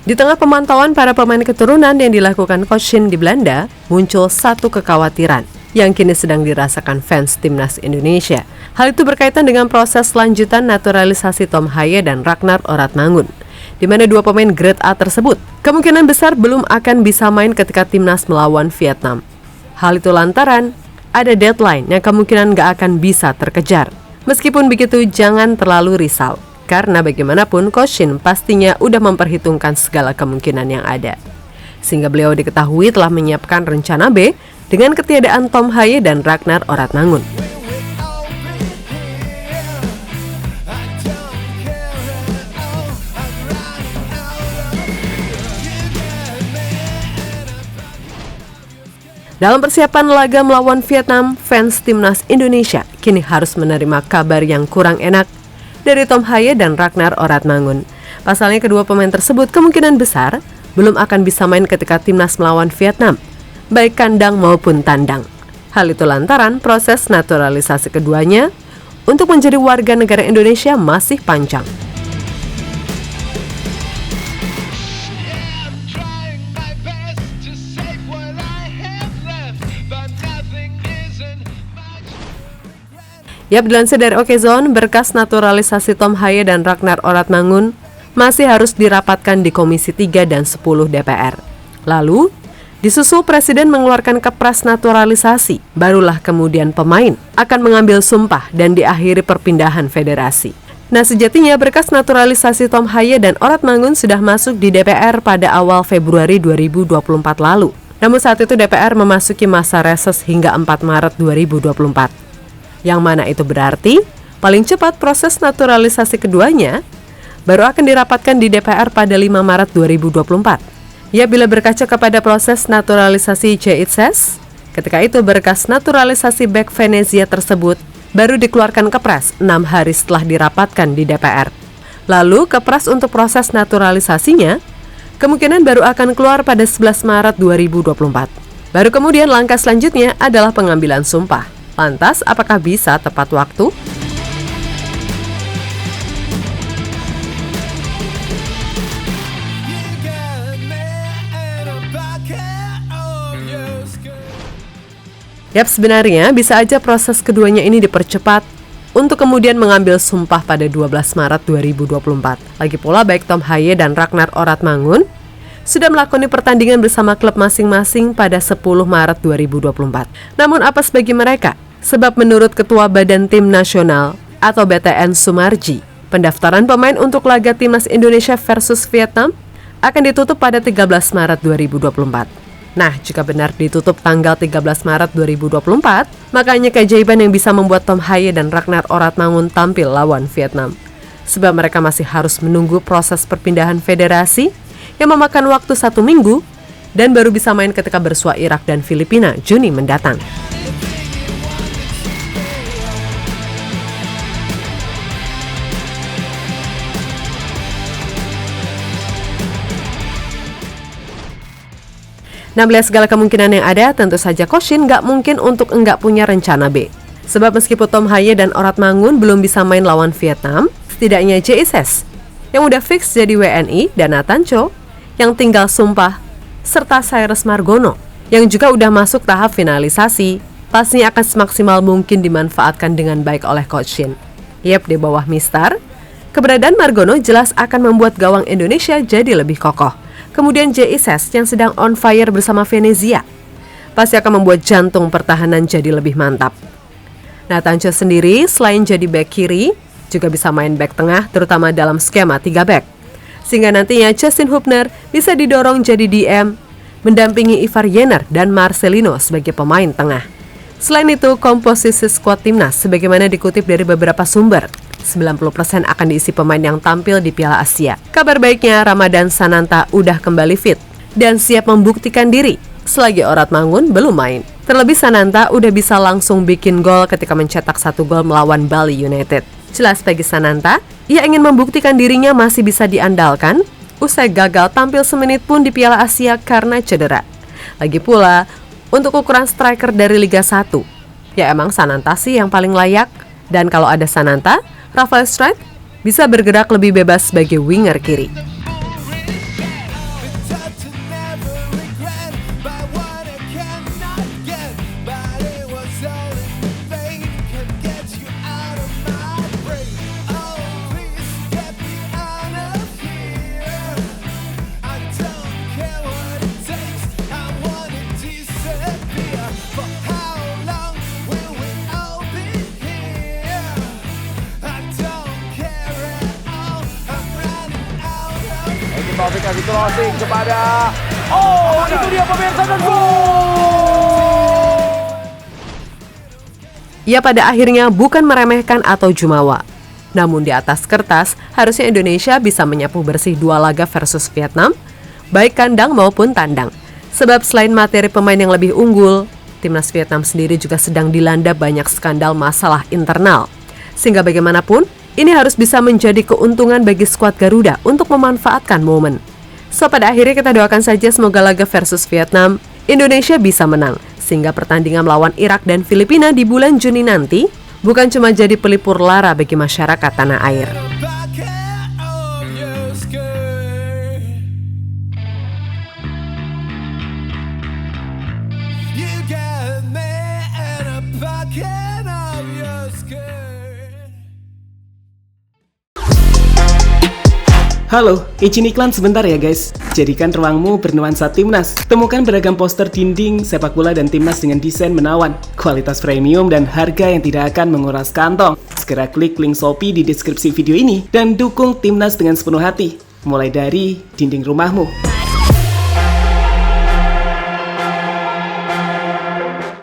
Di tengah pemantauan para pemain keturunan yang dilakukan Coach Shin di Belanda, muncul satu kekhawatiran yang kini sedang dirasakan fans timnas Indonesia. Hal itu berkaitan dengan proses lanjutan naturalisasi Tom Haye dan Ragnar Oratmangun, di mana dua pemain grade A tersebut kemungkinan besar belum akan bisa main ketika timnas melawan Vietnam. Hal itu lantaran ada deadline yang kemungkinan gak akan bisa terkejar. Meskipun begitu, jangan terlalu risau, karena bagaimanapun Coach Shin pastinya udah memperhitungkan segala kemungkinan yang ada. Sehingga beliau diketahui telah menyiapkan rencana B dengan ketiadaan Tom Haye dan Ragnar Oratmangun. Dalam persiapan laga melawan Vietnam, fans timnas Indonesia kini harus menerima kabar yang kurang enak dari Tom Haye dan Ragnar Oratmangun. Pasalnya kedua pemain tersebut kemungkinan besar belum akan bisa main ketika timnas melawan Vietnam, baik kandang maupun tandang. Hal itu lantaran proses naturalisasi keduanya untuk menjadi warga negara Indonesia masih panjang. Dilansir dari Okezone, berkas naturalisasi Tom Haye dan Ragnar Oratmangun masih harus dirapatkan di Komisi 3 dan 10 DPR. Lalu, disusul Presiden mengeluarkan kepres naturalisasi, barulah kemudian pemain akan mengambil sumpah dan diakhiri perpindahan federasi. Nah, sejatinya berkas naturalisasi Tom Haye dan Oratmangun sudah masuk di DPR pada awal Februari 2024 lalu. Namun saat itu DPR memasuki masa reses hingga 4 Maret 2024. Yang mana itu berarti paling cepat proses naturalisasi keduanya baru akan dirapatkan di DPR pada 5 Maret 2024. Ya, bila berkaca kepada proses naturalisasi JITSES, ketika itu berkas naturalisasi Back Venezia tersebut baru dikeluarkan kepres 6 hari setelah dirapatkan di DPR. Lalu kepres untuk proses naturalisasinya kemungkinan baru akan keluar pada 11 Maret 2024. Baru kemudian langkah selanjutnya adalah pengambilan sumpah. Lantas, apakah bisa tepat waktu? Sebenarnya bisa aja proses keduanya ini dipercepat untuk kemudian mengambil sumpah pada 12 Maret 2024. Lagi pula baik Tom Haye dan Ragnar Oratmangun sudah melakoni pertandingan bersama klub masing-masing pada 10 Maret 2024. Namun apes bagi mereka? Sebab menurut Ketua Badan Tim Nasional atau BTN Sumarji, pendaftaran pemain untuk laga Timnas Indonesia versus Vietnam akan ditutup pada 13 Maret 2024. Nah, jika benar ditutup tanggal 13 Maret 2024, makanya keajaiban yang bisa membuat Tom Haye dan Ragnar Oratmangun tampil lawan Vietnam. Sebab mereka masih harus menunggu proses perpindahan federasi yang memakan waktu 1 minggu dan baru bisa main ketika bersua Irak dan Filipina Juni mendatang. Nah, melihat segala kemungkinan yang ada, tentu saja Coach Shin nggak mungkin untuk enggak punya rencana B. Sebab meskipun Tom Haye dan Oratmangun belum bisa main lawan Vietnam, setidaknya JITSES yang udah fix jadi WNI dan Nathan Cho yang tinggal sumpah, serta Cyrus Margono yang juga udah masuk tahap finalisasi, pastinya akan semaksimal mungkin dimanfaatkan dengan baik oleh Coach Shin. Di bawah Mister, keberadaan Margono jelas akan membuat gawang Indonesia jadi lebih kokoh. Kemudian JITSES yang sedang on fire bersama Venezia pasti akan membuat jantung pertahanan jadi lebih mantap. Nathan Cho sendiri selain jadi back kiri, juga bisa main back tengah terutama dalam skema 3 back. Sehingga nantinya Justin Hubner bisa didorong jadi DM, mendampingi Ivar Jenner dan Marcelino sebagai pemain tengah. Selain itu, komposisi skuad timnas sebagaimana dikutip dari beberapa sumber, 90% akan diisi pemain yang tampil di Piala Asia. Kabar baiknya, Ramadan Sananta udah kembali fit dan siap membuktikan diri selagi Oratmangun belum main. Terlebih Sananta udah bisa langsung bikin gol ketika mencetak 1 gol melawan Bali United. Jelas bagi Sananta, ia ingin membuktikan dirinya masih bisa diandalkan usai gagal tampil semenit pun di Piala Asia karena cedera. Lagi pula, untuk ukuran striker dari Liga 1, ya emang Sananta sih yang paling layak. Dan kalau ada Sananta, Rafael Struijk bisa bergerak lebih bebas sebagai winger kiri. Taufik kasih crossing kepada itu dia pemirsa dan gol. Ia pada akhirnya bukan meremehkan atau jumawa. Namun di atas kertas, harusnya Indonesia bisa menyapu bersih 2 laga versus Vietnam, baik kandang maupun tandang. Sebab selain materi pemain yang lebih unggul, timnas Vietnam sendiri juga sedang dilanda banyak skandal masalah internal. Sehingga bagaimanapun, ini harus bisa menjadi keuntungan bagi skuad Garuda untuk memanfaatkan momen. So, pada akhirnya kita doakan saja semoga laga versus Vietnam, Indonesia bisa menang. Sehingga pertandingan melawan Irak dan Filipina di bulan Juni nanti bukan cuma jadi pelipur lara bagi masyarakat tanah air. Halo, izin iklan sebentar ya guys. Jadikan ruangmu bernuansa timnas. Temukan beragam poster dinding, sepak bola dan timnas dengan desain menawan, kualitas premium dan harga yang tidak akan menguras kantong. Segera klik link Shopee di deskripsi video ini dan dukung timnas dengan sepenuh hati. Mulai dari dinding rumahmu.